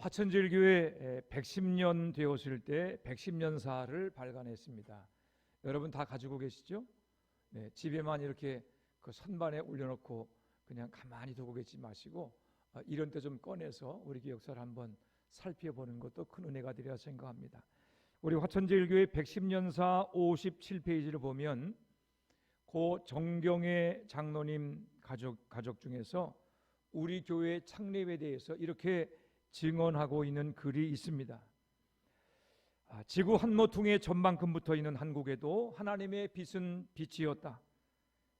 화천제일교회 110년 되었을 때 110년사를 발간했습니다. 여러분 다 가지고 계시죠? 네, 집에만 이렇게 그 선반에 올려놓고 그냥 가만히 두고 계시지 마시고 이런 때 좀 꺼내서 우리 역사를 한번 살펴보는 것도 큰 은혜가 되리라 생각합니다. 우리 화천제일교회 110년사 57페이지를 보면 고 정경의 장로님 가족 중에서 우리 교회 창립에 대해서 이렇게 증언하고 있는 글이 있습니다. 지구 한 모퉁이의 전만큼 있는 한국에도 하나님의 빛은 빛이었다.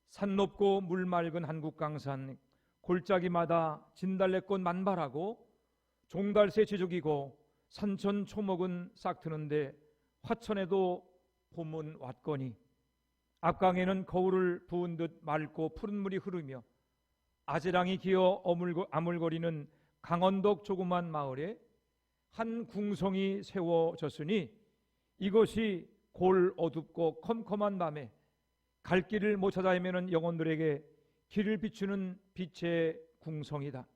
산 높고 물 맑은 한국 강산 골짜기마다 진달래꽃 만발하고 종달새 지죽이고 산천 초목은 싹 트는데 화천에도 봄은 왔거니 앞강에는 거울을 부은 듯 맑고 푸른 물이 흐르며 아지랑이 기어 아물거리는 강원도 조그만 마을에 한 궁성이 세워졌으니 이것이 골 어둡고 컴컴한 밤에 갈 길을 못 찾아 헤매는 영혼들에게 길을 비추는 빛의 궁성이다.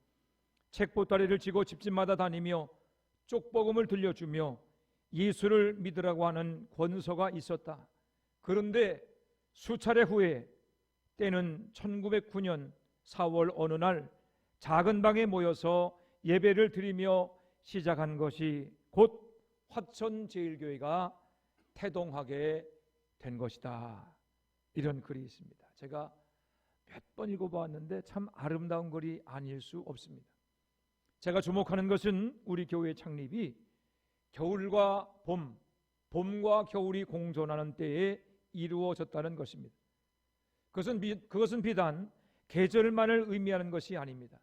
책보따리를 지고 집집마다 다니며 쪽복음을 들려주며 예수를 믿으라고 하는 권서가 있었다. 그런데 수차례 후에 때는 1909년 4월 어느 날 작은 방에 모여서 예배를 드리며 시작한 것이 곧 화천제일교회가 태동하게 된 것이다. 이런 글이 있습니다. 제가 몇 번 읽어보았는데 참 아름다운 글이 아닐 수 없습니다. 제가 주목하는 것은 우리 교회 창립이 겨울과 봄과 겨울이 공존하는 때에 이루어졌다는 것입니다. 그것은 비단 계절만을 의미하는 것이 아닙니다.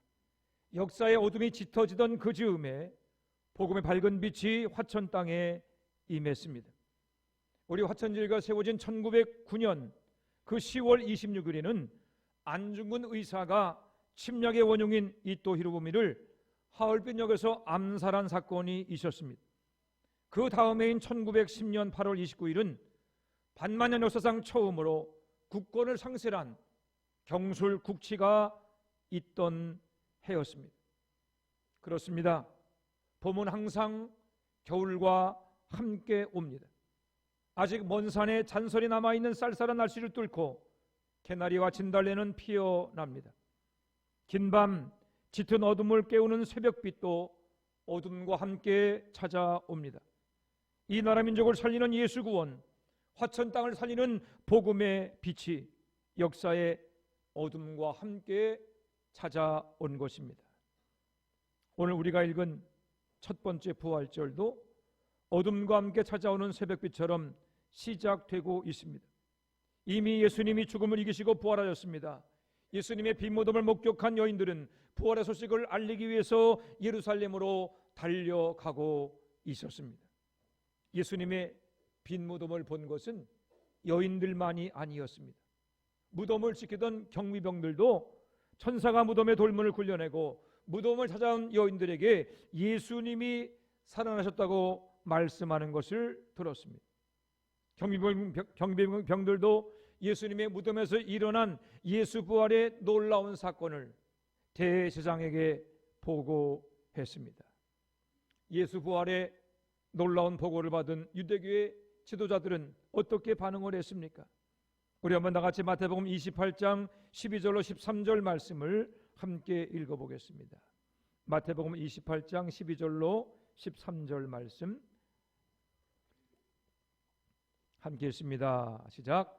역사의 어둠이 짙어지던 그 즈음에 복음의 밝은 빛이 화천 땅에 임했습니다. 우리 화천제일교회가 세워진 1909년 그 10월 26일에는 안중근 의사가 침략의 원흉인 이토 히로부미를 하얼빈역에서 암살한 사건이 있었습니다. 그 다음해인 1910년 8월 29일은 반만년 역사상 처음으로 국권을 상실한 경술 국치가 있던 해였습니다. 그렇습니다. 봄은 항상 겨울과 함께 옵니다. 아직 먼 산에 잔설이 남아있는 쌀쌀한 날씨를 뚫고 개나리와 진달래는 피어납니다. 긴 밤 짙은 어둠을 깨우는 새벽빛도 어둠과 함께 찾아옵니다. 이 나라 민족을 살리는 예수 구원, 화천 땅을 살리는 복음의 빛이 역사의 어둠과 함께 찾아온 것입니다. 오늘 우리가 읽은 첫 번째 부활절도 어둠과 함께 찾아오는 새벽빛처럼 시작되고 있습니다. 이미 예수님이 죽음을 이기시고 부활하셨습니다. 예수님의 빈무덤을 목격한 여인들은 부활의 소식을 알리기 위해서 예루살렘으로 달려가고 있었습니다. 예수님의 빈무덤을 본 것은 여인들만이 아니었습니다. 무덤을 지키던 경비병들도 천사가 무덤의 돌문을 굴려내고 무덤을 찾아온 여인들에게 예수님이 살아나셨다고 말씀하는 것을 들었습니다. 경비병들도 예수님의 무덤에서 일어난 예수 부활의 놀라운 사건을 대제사장에게 보고했습니다. 예수 부활의 놀라운 보고를 받은 유대교의 지도자들은 어떻게 반응을 했습니까? 우리 한번 다같이 마태복음 28장 12절로 13절 말씀을 함께 읽어보겠습니다. 마태복음 28장 12절로 13절 말씀 함께 읽습니다. 시작.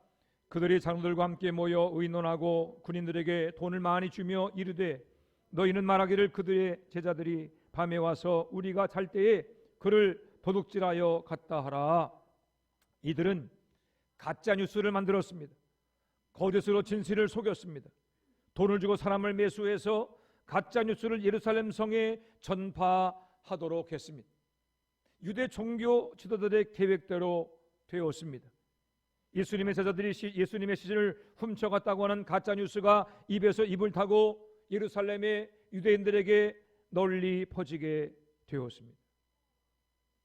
그들이 장로들과 함께 모여 의논하고 군인들에게 돈을 많이 주며 이르되 너희는 말하기를 그들의 제자들이 밤에 와서 우리가 잘 때에 그를 도둑질하여 갔다 하라. 이들은 가짜 뉴스를 만들었습니다. 거짓으로 진실을 속였습니다. 돈을 주고 사람을 매수해서 가짜 뉴스를 예루살렘 성에 전파하도록 했습니다. 유대 종교 지도자들의 계획대로 되었습니다. 예수님의 제자들이 예수님의 시신을 훔쳐갔다고 하는 가짜 뉴스가 입에서 입을 타고 예루살렘의 유대인들에게 널리 퍼지게 되었습니다.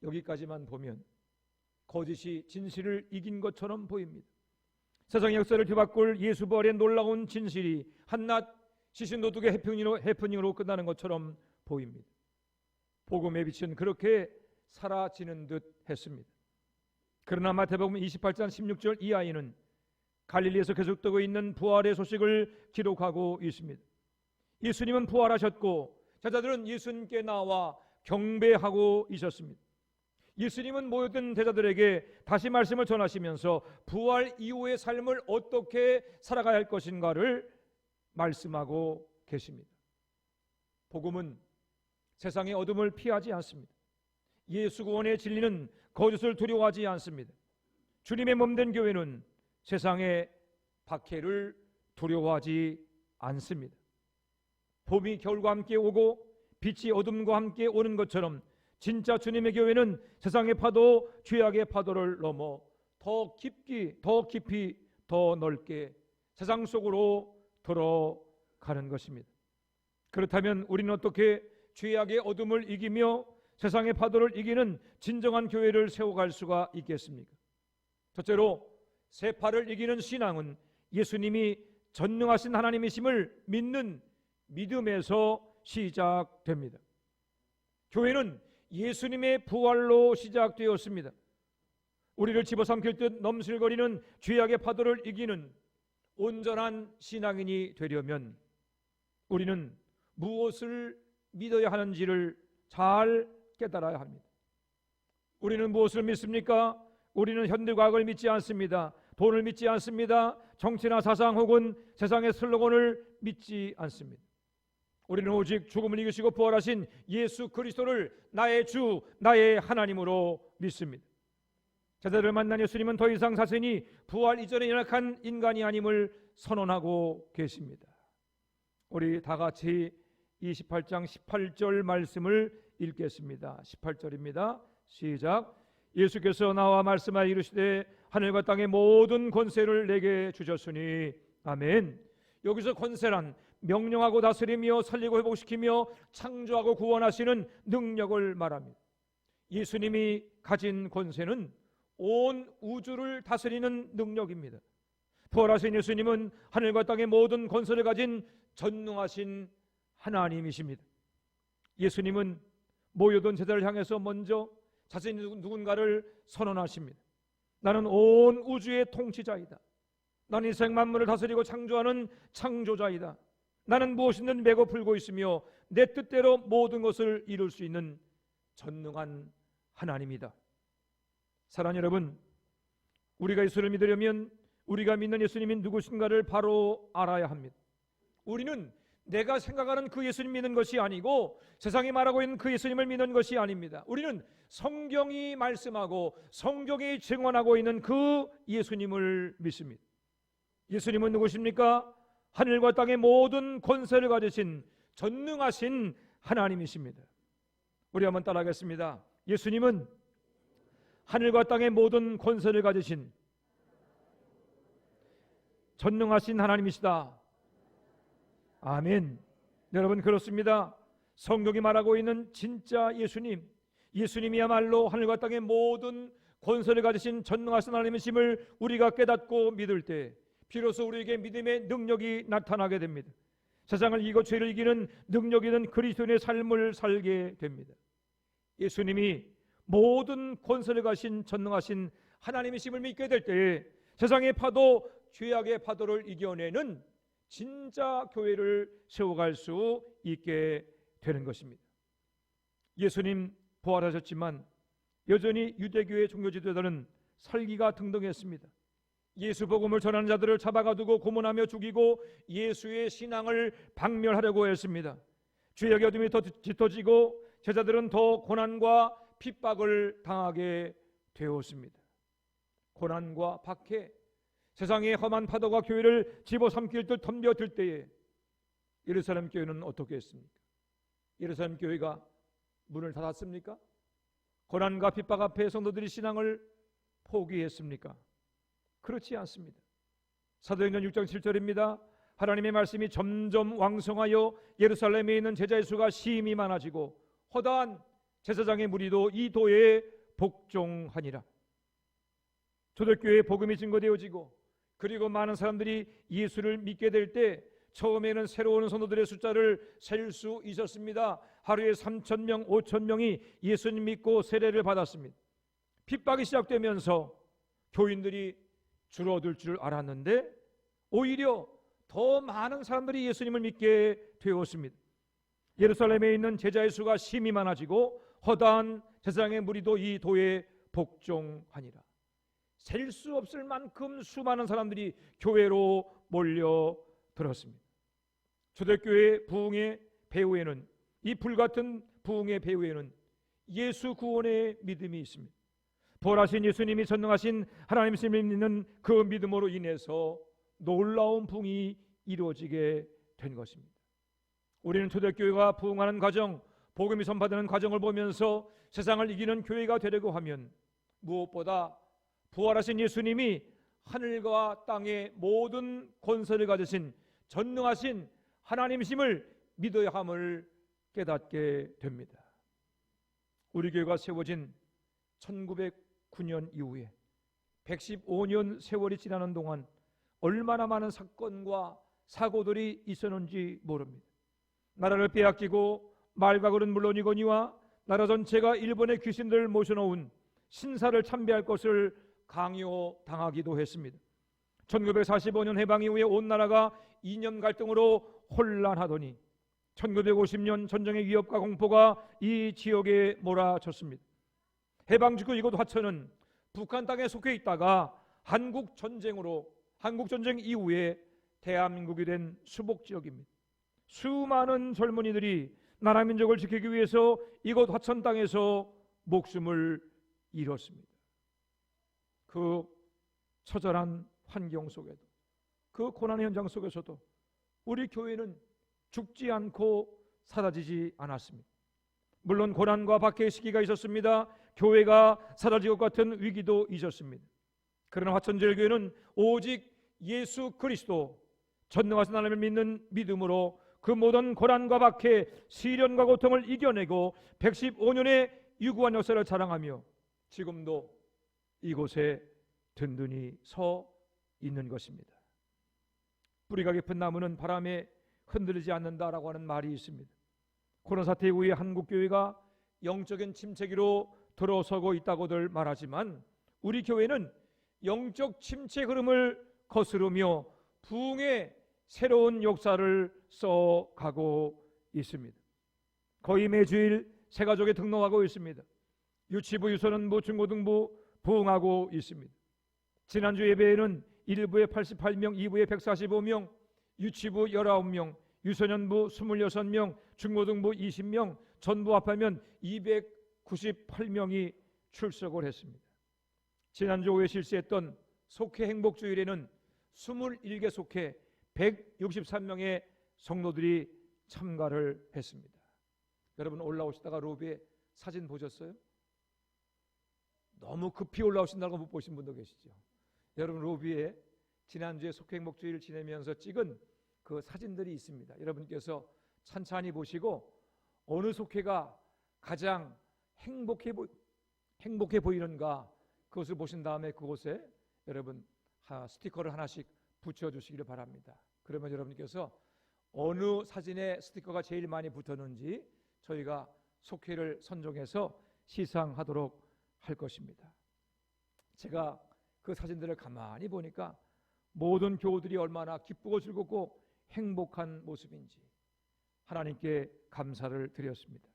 여기까지만 보면 거짓이 진실을 이긴 것처럼 보입니다. 세상의 역사를 뒤바꿀 예수 부활의 놀라운 진실이 한낱 시신 도둑의 해프닝으로 끝나는 것처럼 보입니다. 복음의 빛은 그렇게 사라지는 듯 했습니다. 그러나 마태복음 28장 16절 이하에는 갈릴리에서 계속되고 있는 부활의 소식을 기록하고 있습니다. 예수님은 부활하셨고 제자들은 예수님께 나와 경배하고 있었습니다. 예수님은 모여든 제자들에게 다시 말씀을 전하시면서 부활 이후의 삶을 어떻게 살아가야 할 것인가를 말씀하고 계십니다. 복음은 세상의 어둠을 피하지 않습니다. 예수 구원의 진리는 거짓을 두려워하지 않습니다. 주님의 몸된 교회는 세상의 박해를 두려워하지 않습니다. 봄이 겨울과 함께 오고 빛이 어둠과 함께 오는 것처럼 진짜 주님의 교회는 세상의 파도, 죄악의 파도를 넘어 더 깊이, 더 넓게 세상 속으로 들어가는 것입니다. 그렇다면 우리는 어떻게 죄악의 어둠을 이기며 세상의 파도를 이기는 진정한 교회를 세워갈 수가 있겠습니까? 첫째로 세파를 이기는 신앙은 예수님이 전능하신 하나님이심을 믿는 믿음에서 시작됩니다. 교회는 예수님의 부활로 시작되었습니다. 우리를 집어삼킬 듯 넘실거리는 죄악의 파도를 이기는 온전한 신앙인이 되려면 우리는 무엇을 믿어야 하는지를 잘 깨달아야 합니다. 우리는 무엇을 믿습니까? 우리는 현대과학을 믿지 않습니다. 돈을 믿지 않습니다. 정치나 사상 혹은 세상의 슬로건을 믿지 않습니다. 우리는 오직 죽음을 이기시고 부활하신 예수 그리스도를 나의 주, 나의 하나님으로 믿습니다. 제자들을 만난 예수님은 더 이상 자신이 부활 이전에 연약한 인간이 아님을 선언하고 계십니다. 우리 다 같이 28장 18절 말씀을 읽겠습니다. 18절입니다. 시작. 예수께서 나와 말씀하여 이르시되 하늘과 땅의 모든 권세를 내게 주셨으니 아멘. 여기서 권세란 명령하고 다스리며 살리고 회복시키며 창조하고 구원하시는 능력을 말합니다. 예수님이 가진 권세는 온 우주를 다스리는 능력입니다. 부활하신 예수님은 하늘과 땅의 모든 권세를 가진 전능하신 하나님이십니다. 예수님은 모여든 제자를 향해서 먼저 자신이 누군가를 선언하십니다. 나는 온 우주의 통치자이다. 나는 인생 만물을 다스리고 창조하는 창조자이다. 나는 무엇이든 메고 풀고 있으며 내 뜻대로 모든 것을 이룰 수 있는 전능한 하나님이다. 사랑하는 여러분, 우리가 예수를 믿으려면 우리가 믿는 예수님이 누구신가를 바로 알아야 합니다. 우리는 내가 생각하는 그 예수님 믿는 것이 아니고 세상이 말하고 있는 그 예수님을 믿는 것이 아닙니다. 우리는 성경이 말씀하고 성경이 증언하고 있는 그 예수님을 믿습니다. 예수님은 누구십니까? 하늘과 땅의 모든 권세를 가지신 전능하신 하나님이십니다. 우리 한번 따라하겠습니다. 예수님은 하늘과 땅의 모든 권세를 가지신 전능하신 하나님이시다. 아멘. 여러분, 그렇습니다. 성경이 말하고 있는 진짜 예수님이야말로 하늘과 땅의 모든 권세를 가지신 전능하신 하나님이심을 우리가 깨닫고 믿을 때 비로소 우리에게 믿음의 능력이 나타나게 됩니다. 세상을 이기고 죄를 이기는 능력 있는 그리스도인의 삶을 살게 됩니다. 예수님이 모든 권세를 가신 전능하신 하나님이심을 믿게 될 때에 세상의 파도, 죄악의 파도를 이겨내는 진짜 교회를 세워갈 수 있게 되는 것입니다. 예수님 부활하셨지만 여전히 유대교의 종교 지도자들은 설기가 등등했습니다. 예수 복음을 전하는 자들을 잡아가두고 고문하며 죽이고 예수의 신앙을 박멸하려고 했습니다. 죄악의 어둠이 더 짙어지고 제자들은 더 고난과 핍박을 당하게 되었습니다. 고난과 박해, 세상의 험한 파도가 교회를 집어삼킬 듯 덤벼들 때에 예루살렘 교회는 어떻게 했습니까? 예루살렘 교회가 문을 닫았습니까? 고난과 핍박 앞에 성도들이 신앙을 포기했습니까? 그렇지 않습니다. 사도행전 6장 7절입니다. 하나님의 말씀이 점점 왕성하여 예루살렘에 있는 제자의 수가 심히 많아지고 허다한 제사장의 무리도 이 도에 복종하니라. 초대교회의 복음이 증거되어지고 그리고 많은 사람들이 예수를 믿게 될 때 처음에는 새로 오는 성도들의 숫자를 셀 수 있었습니다. 하루에 3,000명, 5,000명이 예수님 믿고 세례를 받았습니다. 핍박이 시작되면서 교인들이 줄어들 줄 알았는데 오히려 더 많은 사람들이 예수님을 믿게 되었습니다. 예루살렘에 있는 제자의 수가 심히 많아지고 허다한 제사장의 무리도 이 도에 복종하니라. 셀 수 없을 만큼 수많은 사람들이 교회로 몰려들었습니다. 초대교회 부흥의 배후에는, 이 불같은 부흥의 배후에는 예수 구원의 믿음이 있습니다. 부활하신 예수님이 전능하신 하나님을 믿는 그 믿음으로 인해서 놀라운 부흥이 이루어지게 된 것입니다. 우리는 초대교회가 부흥하는 과정, 복음이 선포되는 과정을 보면서 세상을 이기는 교회가 되려고 하면 무엇보다 부활하신 예수님이 하늘과 땅의 모든 권세를 가지신 전능하신 하나님이심을 믿어야 함을 깨닫게 됩니다. 우리 교회가 세워진 1909년 이후에 115년 세월이 지나는 동안 얼마나 많은 사건과 사고들이 있었는지 모릅니다. 나라를 빼앗기고 말가굴은 물론이거니와 나라 전체가 일본의 귀신들을 모셔놓은 신사를 참배할 것을 강요당하기도 했습니다. 1945년 해방 이후에 온 나라가 이념 갈등으로 혼란하더니 1950년 전쟁의 위협과 공포가 이 지역에 몰아쳤습니다. 해방 직후 이곳 화천은 북한 땅에 속해 있다가 한국전쟁 이후에 대한민국이 된 수복지역입니다. 수많은 젊은이들이 나라 민족을 지키기 위해서 이곳 화천 땅에서 목숨을 잃었습니다. 그 처절한 환경 속에도, 그 고난의 현장 속에서도 우리 교회는 죽지 않고 사라지지 않았습니다. 물론 고난과 박해의 시기가 있었습니다. 교회가 사라질 것 같은 위기도 있었습니다. 그러나 화천제일교회는 오직 예수 그리스도 전능하신 하나님을 믿는 믿음으로 그 모든 고난과 박해, 시련과 고통을 이겨내고 115년의 유구한 역사를 자랑하며 지금도 이곳에 든든히 서 있는 것입니다. 뿌리가 깊은 나무는 바람에 흔들리지 않는다라고 하는 말이 있습니다. 코로나 사태 이후에 한국교회가 영적인 침체기로 들어서고 있다고들 말하지만 우리 교회는 영적 침체 흐름을 거스르며 부흥의 새로운 역사를 써가고 있습니다. 거의 매주일 새가족에 등록하고 있습니다. 유치부, 유소년부, 중고등부 부흥하고 있습니다. 지난주 예배에는 1부에 88명, 2부에 145명, 유치부 19명, 유소년부 26명, 중고등부 20명, 전부 합하면 298명이 출석을 했습니다. 지난주 오후에 실시했던 속회 행복주일에는 21개 속회 163명의 성도들이 참가를 했습니다. 여러분 올라오시다가 로비에 사진 보셨어요? 너무 급히 올라오신다고 못 보신 분도 계시죠. 여러분 로비에 지난주에 속회 행복주일을 지내면서 찍은 그 사진들이 있습니다. 여러분께서 찬찬히 보시고 어느 속회가 가장 행복해 보이는가 그것을 보신 다음에 그곳에 여러분 스티커를 하나씩 붙여주시기를 바랍니다. 그러면 여러분께서 어느 사진에 스티커가 제일 많이 붙었는지 저희가 속회를 선정해서 시상하도록 할 것입니다. 제가 그 사진들을 가만히 보니까 모든 교우들이 얼마나 기쁘고 즐겁고 행복한 모습인지 하나님께 감사를 드렸습니다.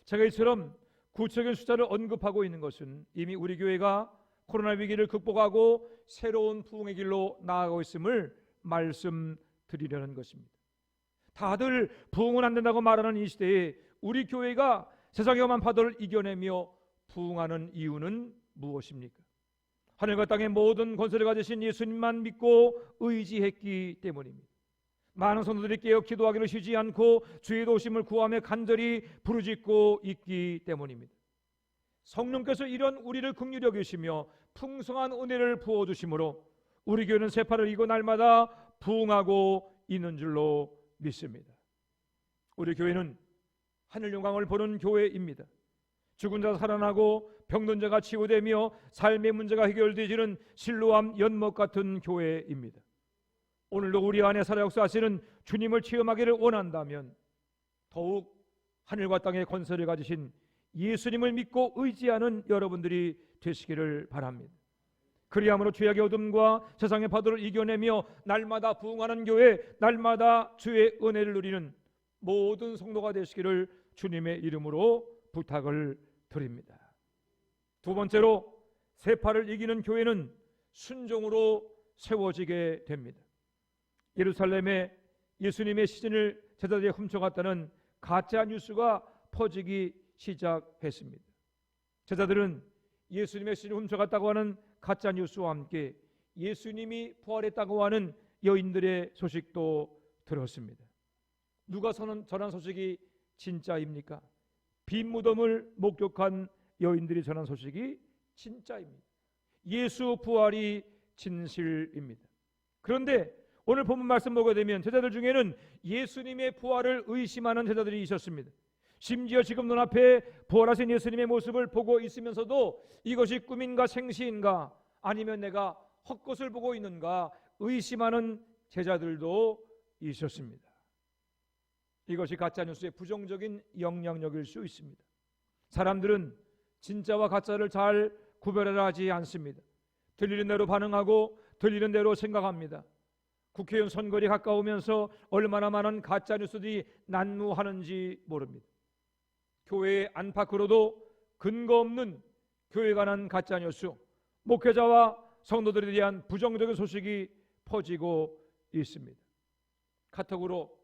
제가 이처럼 구체적인 숫자를 언급하고 있는 것은 이미 우리 교회가 코로나 위기를 극복하고 새로운 부흥의 길로 나아가고 있음을 말씀드리려는 것입니다. 다들 부흥은 안 된다고 말하는 이 시대에 우리 교회가 세상의 험한 파도를 이겨내며 부흥하는 이유는 무엇입니까? 하늘과 땅의 모든 권세를 가지신 예수님만 믿고 의지했기 때문입니다. 많은 성도들이 깨어 기도하기를 쉬지 않고 주의 도우심을 구하며 간절히 부르짖고 있기 때문입니다. 성령께서 이런 우리를 긍휼히 여기시며 풍성한 은혜를 부어주심으로 우리 교회는 새파를 이고 날마다 부흥하고 있는 줄로 믿습니다. 우리 교회는 하늘 영광을 보는 교회입니다. 죽은 자가 살아나고 병든 자가 치유되며 삶의 문제가 해결되지는 실로암 연못 같은 교회입니다. 오늘도 우리 안에 살아 역사하시는 주님을 체험하기를 원한다면 더욱 하늘과 땅의 권세를 가지신 예수님을 믿고 의지하는 여러분들이 되시기를 바랍니다. 그리함으로 죄악의 어둠과 세상의 파도를 이겨내며 날마다 부흥하는 교회, 날마다 주의 은혜를 누리는 모든 성도가 되시기를 주님의 이름으로 부탁을 드립니다. 두 번째로, 세파를 이기는 교회는 순종으로 세워지게 됩니다. 예루살렘에 예수님의 시신을 제자들이 훔쳐갔다는 가짜 뉴스가 퍼지기 시작했습니다. 제자들은 예수님의 시신을 훔쳐갔다고 하는 가짜 뉴스와 함께 예수님이 부활했다고 하는 여인들의 소식도 들었습니다. 누가 전한 소식이 진짜입니까? 빈 무덤을 목격한 여인들이 전한 소식이 진짜입니다. 예수 부활이 진실입니다. 그런데 오늘 본문 말씀 보게 되면 제자들 중에는 예수님의 부활을 의심하는 제자들이 있었습니다. 심지어 지금 눈앞에 부활하신 예수님의 모습을 보고 있으면서도 이것이 꿈인가 생시인가, 아니면 내가 헛것을 보고 있는가 의심하는 제자들도 있었습니다. 이것이 가짜뉴스의 부정적인 영향력일 수 있습니다. 사람들은 진짜와 가짜를 잘 구별하려 하지 않습니다. 들리는 대로 반응하고 들리는 대로 생각합니다. 국회의원 선거리 가까우면서 얼마나 많은 가짜뉴스들이 난무하는지 모릅니다. 교회의 안팎으로도 근거 없는 교회에 관한 가짜뉴스, 목회자와 성도들에 대한 부정적인 소식이 퍼지고 있습니다. 카톡으로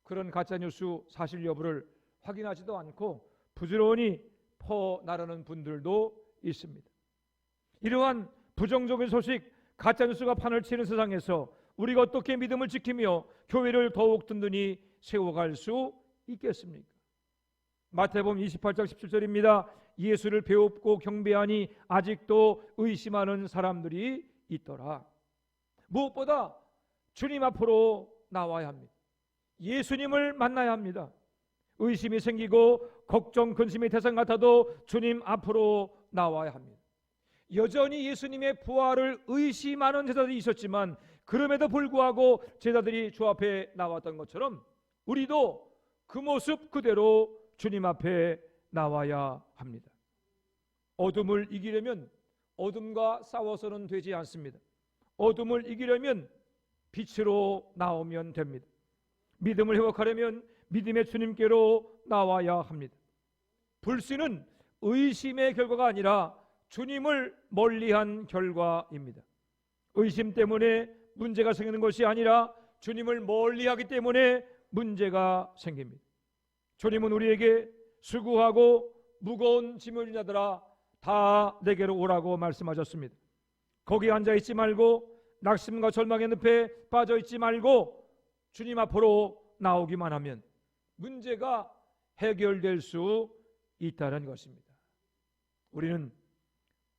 그런 가짜뉴스 사실 여부를 확인하지도 않고 부지런히 퍼나르는 분들도 있습니다. 이러한 부정적인 소식, 가짜뉴스가 판을 치는 세상에서 우리가 어떻게 믿음을 지키며 교회를 더욱 든든히 세워갈 수 있겠습니까? 마태복음 28장 17절입니다. 예수를 배웁고 경배하니 아직도 의심하는 사람들이 있더라. 무엇보다 주님 앞으로 나와야 합니다. 예수님을 만나야 합니다. 의심이 생기고 걱정, 근심의 대상 같아도 주님 앞으로 나와야 합니다. 여전히 예수님의 부활을 의심하는 제자들이 있었지만 그럼에도 불구하고 제자들이 주 앞에 나왔던 것처럼 우리도 그 모습 그대로 주님 앞에 나와야 합니다. 어둠을 이기려면 어둠과 싸워서는 되지 않습니다. 어둠을 이기려면 빛으로 나오면 됩니다. 믿음을 회복하려면 믿음의 주님께로 나와야 합니다. 불신은 의심의 결과가 아니라 주님을 멀리한 결과입니다. 의심 때문에 문제가 생기는 것이 아니라 주님을 멀리하기 때문에 문제가 생깁니다. 주님은 우리에게 수고하고 무거운 짐을 지는 자들아 다 내게로 오라고 말씀하셨습니다. 거기 앉아있지 말고 낙심과 절망의 늪에 빠져있지 말고 주님 앞으로 나오기만 하면 문제가 해결될 수 있다는 것입니다. 우리는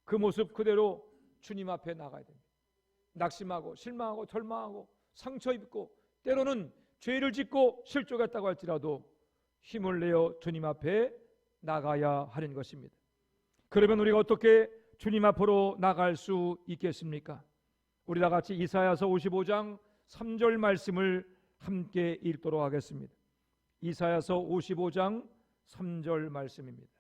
그 모습 그대로 주님 앞에 나가야 됩니다. 낙심하고 실망하고 절망하고 상처 입고 때로는 죄를 짓고 실족했다고 할지라도 힘을 내어 주님 앞에 나가야 하는 것입니다. 그러면 우리가 어떻게 주님 앞으로 나갈 수 있겠습니까? 우리 다 같이 이사야서 55장 3절 말씀을 함께 읽도록 하겠습니다. 이사야서 55장 3절 말씀입니다.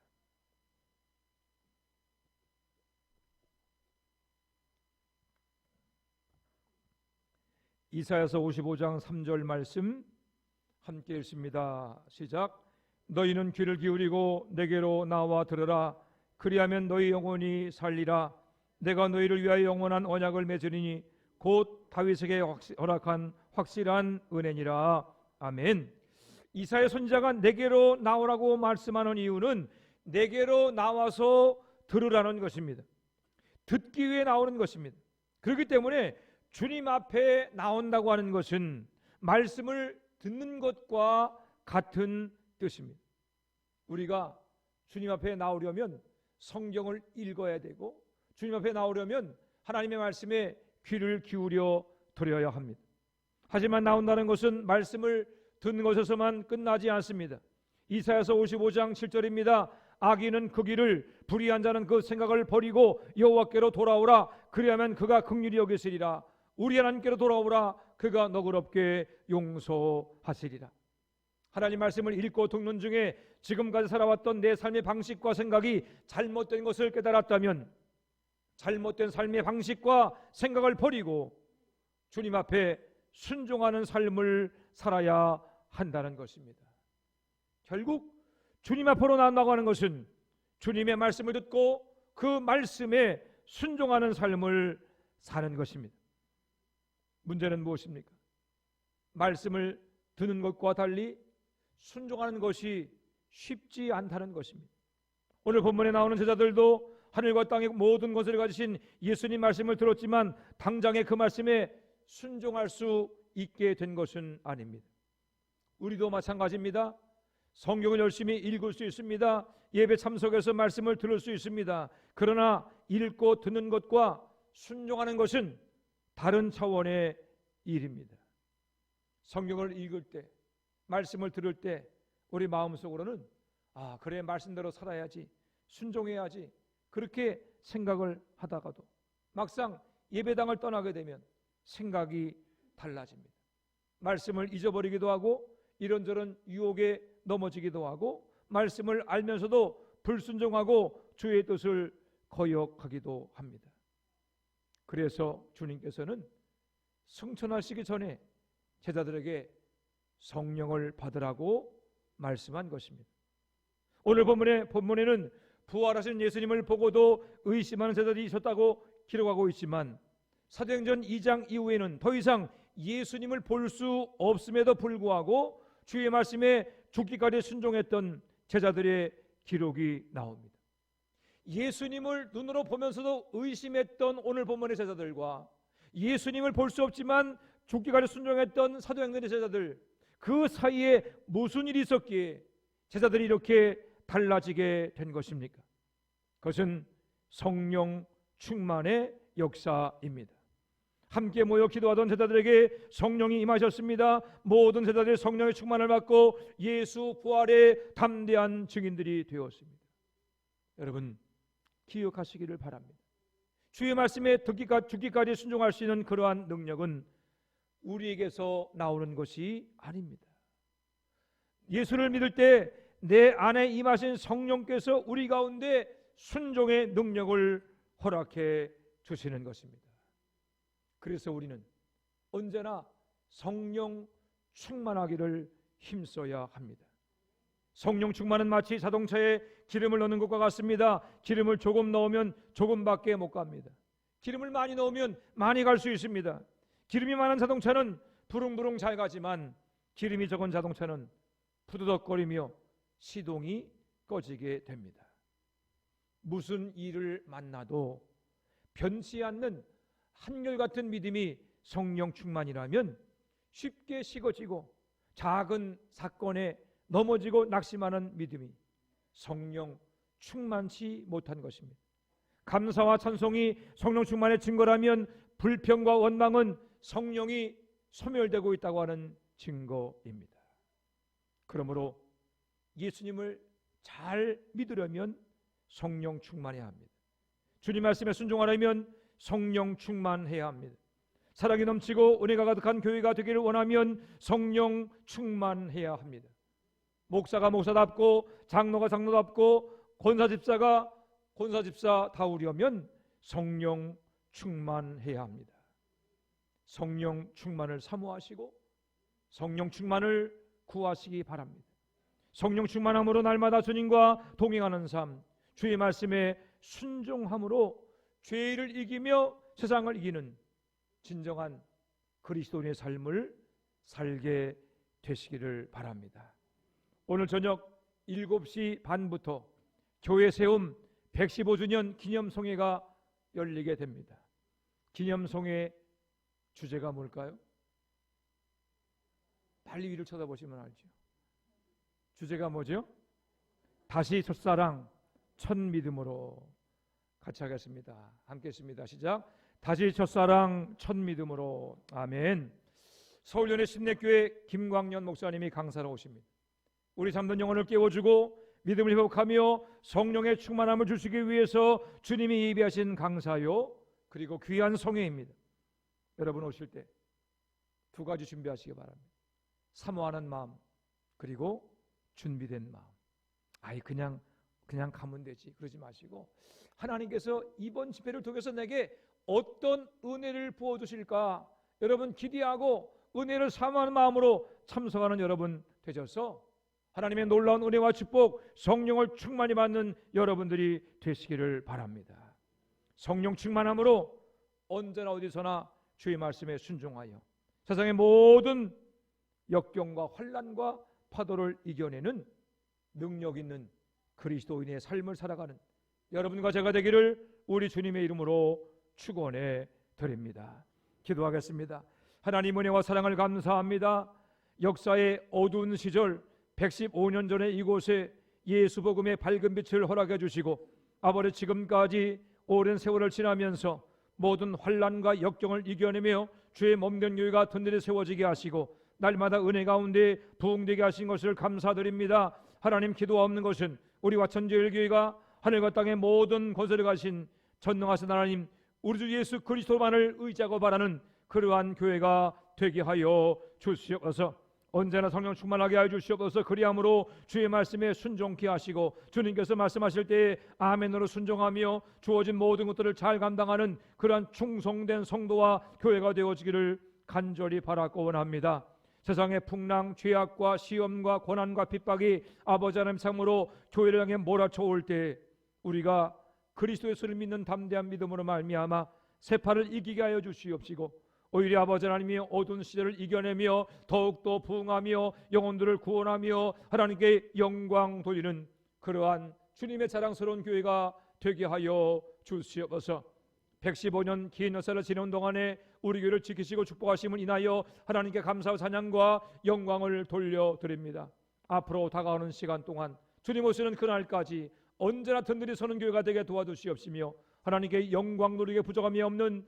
이사야서 55장 3절 말씀 함께 읽습니다. 시작. 너희는 귀를 기울이고 내게로 나와 들으라. 그리하면 너희 영혼이 살리라. 내가 너희를 위하여 영원한 언약을 맺으리니 곧 다윗에게 허락한 확실한 은혜니라. 아멘. 이사야 선지자가 내게로 나오라고 말씀하는 이유는 내게로 나와서 들으라는 것입니다. 듣기 위해 나오는 것입니다. 그렇기 때문에 주님 앞에 나온다고 하는 것은 말씀을 듣는 것과 같은 뜻입니다. 우리가 주님 앞에 나오려면 성경을 읽어야 되고 주님 앞에 나오려면 하나님의 말씀에 귀를 기울여 드려야 합니다. 하지만 나온다는 것은 말씀을 듣는 것에서만 끝나지 않습니다. 이사야서 55장 7절입니다. 악인은 그 길을, 불의한 자는 그 생각을 버리고 여호와께로 돌아오라. 그리하면 그가 긍휼히 여기시리라. 우리 하나님께로 돌아오라. 그가 너그럽게 용서하시리라. 하나님 말씀을 읽고 듣는 중에 지금까지 살아왔던 내 삶의 방식과 생각이 잘못된 것을 깨달았다면 잘못된 삶의 방식과 생각을 버리고 주님 앞에 순종하는 삶을 살아야 한다는 것입니다. 결국 주님 앞으로 나아가는 것은 주님의 말씀을 듣고 그 말씀에 순종하는 삶을 사는 것입니다. 문제는 무엇입니까? 말씀을 듣는 것과 달리 순종하는 것이 쉽지 않다는 것입니다. 오늘 본문에 나오는 제자들도 하늘과 땅의 모든 것을 가지신 예수님 말씀을 들었지만 당장에 그 말씀에 순종할 수 있게 된 것은 아닙니다. 우리도 마찬가지입니다. 성경을 열심히 읽을 수 있습니다. 예배 참석해서 말씀을 들을 수 있습니다. 그러나 읽고 듣는 것과 순종하는 것은 다른 차원의 일입니다. 성경을 읽을 때, 말씀을 들을 때 우리 마음속으로는 그래, 말씀대로 살아야지, 순종해야지, 그렇게 생각을 하다가도 막상 예배당을 떠나게 되면 생각이 달라집니다. 말씀을 잊어버리기도 하고 이런저런 유혹에 넘어지기도 하고 말씀을 알면서도 불순종하고 주의 뜻을 거역하기도 합니다. 그래서 주님께서는 승천하시기 전에 제자들에게 성령을 받으라고 말씀한 것입니다. 오늘 본문에는 부활하신 예수님을 보고도 의심하는 제자들이 있었다고 기록하고 있지만 사도행전 2장 이후에는 더 이상 예수님을 볼 수 없음에도 불구하고 주의 말씀에 죽기까지 순종했던 제자들의 기록이 나옵니다. 예수님을 눈으로 보면서도 의심했던 오늘 본문의 제자들과 예수님을 볼 수 없지만 죽기까지 순종했던 사도행전의 제자들, 그 사이에 무슨 일이 있었기에 제자들이 이렇게 달라지게 된 것입니까? 그것은 성령 충만의 역사입니다. 함께 모여 기도하던 제자들에게 성령이 임하셨습니다. 모든 제자들이 성령의 충만을 받고 예수 부활의 담대한 증인들이 되었습니다. 여러분, 기억하시기를 바랍니다. 주의 말씀에 죽기까지 순종할 수 있는 그러한 능력은 우리에게서 나오는 것이 아닙니다. 예수를 믿을 때 내 안에 임하신 성령께서 우리 가운데 순종의 능력을 허락해 주시는 것입니다. 그래서 우리는 언제나 성령 충만하기를 힘써야 합니다. 성령 충만은 마치 자동차에 기름을 넣는 것과 같습니다. 기름을 조금 넣으면 조금밖에 못 갑니다. 기름을 많이 넣으면 많이 갈 수 있습니다. 기름이 많은 자동차는 부릉부릉 잘 가지만 기름이 적은 자동차는 푸드덕거리며 시동이 꺼지게 됩니다. 무슨 일을 만나도 변치 않는 한결같은 믿음이 성령 충만이라면 쉽게 식어지고 작은 사건에 넘어지고 낙심하는 믿음이 성령 충만치 못한 것입니다. 감사와 찬송이 성령 충만의 증거라면 불평과 원망은 성령이 소멸되고 있다고 하는 증거입니다. 그러므로 예수님을 잘 믿으려면 성령 충만해야 합니다. 주님 말씀에 순종하려면 성령 충만해야 합니다. 사랑이 넘치고 은혜가 가득한 교회가 되기를 원하면 성령 충만해야 합니다. 목사가 목사답고 장로가 장로답고 권사집사가 권사집사다우려면 성령 충만해야 합니다. 성령 충만을 사모하시고 성령 충만을 구하시기 바랍니다. 성령 충만함으로 날마다 주님과 동행하는 삶, 주의 말씀에 순종함으로 죄를 이기며 세상을 이기는 진정한 그리스도인의 삶을 살게 되시기를 바랍니다. 오늘 저녁 7시 반부터 교회 세움 115주년 기념송회가 열리게 됩니다. 기념송회 주제가 뭘까요? 빨리 위를 쳐다보시면 알죠. 주제가 뭐죠? 다시 첫사랑 첫 믿음으로. 같이 하겠습니다. 함께 했습니다. 시작. 다시 첫사랑 첫 믿음으로. 아멘. 서울연의 심내교회 김광년 목사님이 강사로 오십니다. 우리 잠든 영혼을 깨워주고 믿음을 회복하며 성령의 충만함을 주시기 위해서 주님이 예비하신 강사요, 그리고 귀한 성회입니다. 여러분 오실 때 두 가지 준비하시기 바랍니다. 사모하는 마음, 그리고 준비된 마음. 아이 그냥 가면 되지 그러지 마시고 하나님께서 이번 집회를 통해서 내게 어떤 은혜를 부어주실까 여러분 기대하고 은혜를 사모하는 마음으로 참석하는 여러분 되셔서 하나님의 놀라운 은혜와 축복 성령을 충만히 받는 여러분들이 되시기를 바랍니다. 성령 충만함으로 언제나 어디서나 주의 말씀에 순종하여 세상의 모든 역경과 환난과 파도를 이겨내는 능력 있는 그리스도인의 삶을 살아가는 여러분과 제가 되기를 우리 주님의 이름으로 축원해 드립니다. 기도하겠습니다. 하나님 은혜와 사랑을 감사합니다. 역사의 어두운 시절 115년 전에 이곳에 예수 복음의 밝은 빛을 허락해 주시고 아버지 지금까지 오랜 세월을 지나면서 모든 환난과 역경을 이겨내며 주의 몸된 교회가 든든히 세워지게 하시고 날마다 은혜 가운데 부흥되게 하신 것을 감사드립니다. 하나님 기도가 없는 것은 우리와 천주일교회가 하늘과 땅의 모든 곳에 가신 전능하신 하나님 우리 주 예수 그리스도만을 의지하고 바라는 그러한 교회가 되게 하여 주시옵소서. 언제나 성령 충만하게 하여 주시옵소서. 그리함으로 주의 말씀에 순종케 하시고 주님께서 말씀하실 때에 아멘으로 순종하며 주어진 모든 것들을 잘 감당하는 그러한 충성된 성도와 교회가 되어지기를 간절히 바라고 원합니다. 세상의 풍랑, 죄악과 시험과 고난과 핍박이 아버지 하나님 상으로 교회를 향해 몰아쳐올 때 우리가 그리스도 예수를 믿는 담대한 믿음으로 말미암아 세파를 이기게 하여 주시옵시고 오히려 아버지 하나님이 어두운 시절을 이겨내며 더욱더 부흥하며 영혼들을 구원하며 하나님께 영광 돌리는 그러한 주님의 자랑스러운 교회가 되게 하여 주시옵소서. 115년 긴 역사를 지내온 동안에 우리 교회를 지키시고 축복하심을 인하여 하나님께 감사와 찬양과 영광을 돌려드립니다. 앞으로 다가오는 시간 동안 주님 오시는 그날까지 언제나 든든히 서는 교회가 되게 도와주시옵시며 하나님께 영광 누리게 부족함이 없는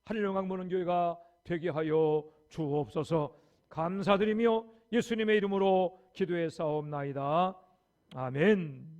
하늘 영광 보는 교회가 되게 하여 주옵소서. 감사드리며 예수님의 이름으로 기도해 싸움나이다. 아멘.